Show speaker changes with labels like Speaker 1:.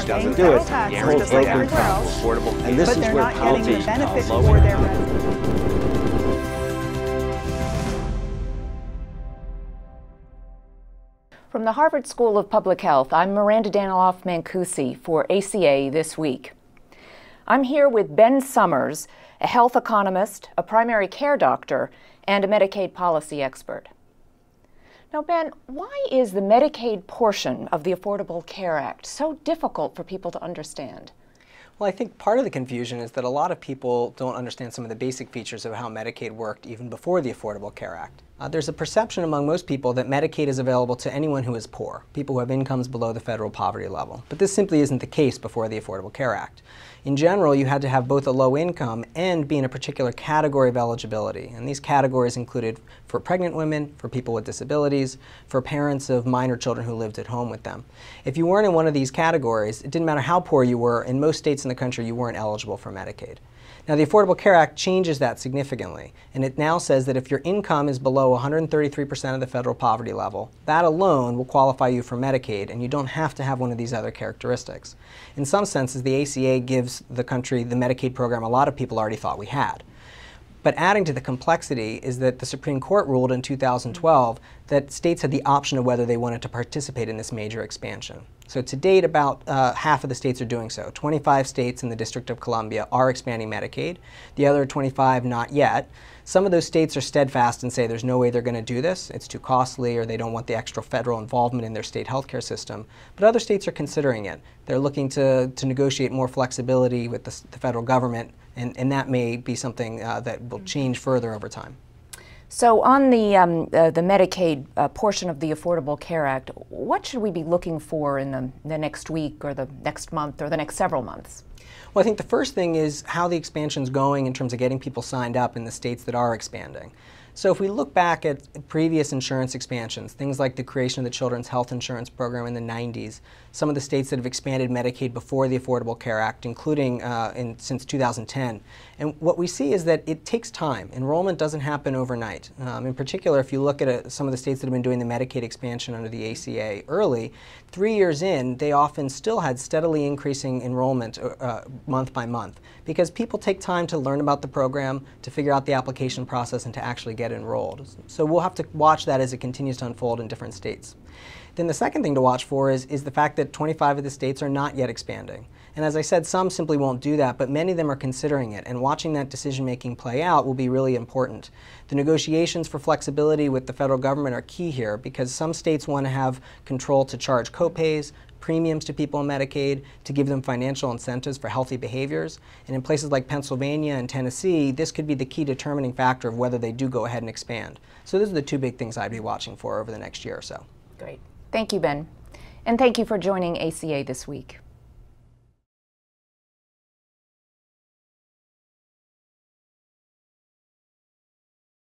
Speaker 1: which doesn't do it, holds low income affordable. And this is where policy low income.
Speaker 2: From the Harvard School of Public Health, I'm Miranda Daniloff-Mancusi for ACA This Week. I'm here with Ben Sommers, a health economist, a primary care doctor, and a Medicaid policy expert. Now, Ben, why is the Medicaid portion of the Affordable Care Act so difficult for people to understand?
Speaker 3: Well, I think part of the confusion is that a lot of people don't understand some of the basic features of how Medicaid worked even before the Affordable Care Act. There's a perception among most people that Medicaid is available to anyone who is poor, people who have incomes below the federal poverty level. But this simply isn't the case before the Affordable Care Act. In general, you had to have both a low income and be in a particular category of eligibility. And these categories included for pregnant women, for people with disabilities, for parents of minor children who lived at home with them. If you weren't in one of these categories, it didn't matter how poor you were, in most states in the country you weren't eligible for Medicaid. Now, the Affordable Care Act changes that significantly, and it now says that if your income is below 133% of the federal poverty level, that alone will qualify you for Medicaid, and you don't have to have one of these other characteristics. In some senses, the ACA gives the country the Medicaid program a lot of people already thought we had. But adding to the complexity is that the Supreme Court ruled in 2012 that states had the option of whether they wanted to participate in this major expansion. So to date, about half of the states are doing so. 25 states in the District of Columbia are expanding Medicaid. The other 25 not yet. Some of those states are steadfast and say there's no way they're going to do this. It's too costly, or they don't want the extra federal involvement in their state healthcare system. But other states are considering it. They're looking to negotiate more flexibility with the federal government, and that may be something that will change further over time.
Speaker 2: So on the Medicaid portion of the Affordable Care Act, what should we be looking for in the next week or the next month or the next several months?
Speaker 3: Well, I think the first thing is how the expansion's going in terms of getting people signed up in the states that are expanding. So if we look back at previous insurance expansions, things like the creation of the Children's Health Insurance Program in the 90s, some of the states that have expanded Medicaid before the Affordable Care Act, including since 2010. And what we see is that it takes time. Enrollment doesn't happen overnight. In particular, if you look at some of the states that have been doing the Medicaid expansion under the ACA early, 3 years in, they often still had steadily increasing enrollment month by month, because people take time to learn about the program, to figure out the application process, and to actually get enrolled. So we'll have to watch that as it continues to unfold in different states. Then the second thing to watch for is the fact that 25 of the states are not yet expanding. And as I said, some simply won't do that, but many of them are considering it, and watching that decision-making play out will be really important. The negotiations for flexibility with the federal government are key here, because some states want to have control to charge copays, premiums to people in Medicaid, to give them financial incentives for healthy behaviors. And in places like Pennsylvania and Tennessee, this could be the key determining factor of whether they do go ahead and expand. So those are the two big things I'd be watching for over the next year or so.
Speaker 2: Great. Thank you, Ben. And thank you for joining ACA This Week.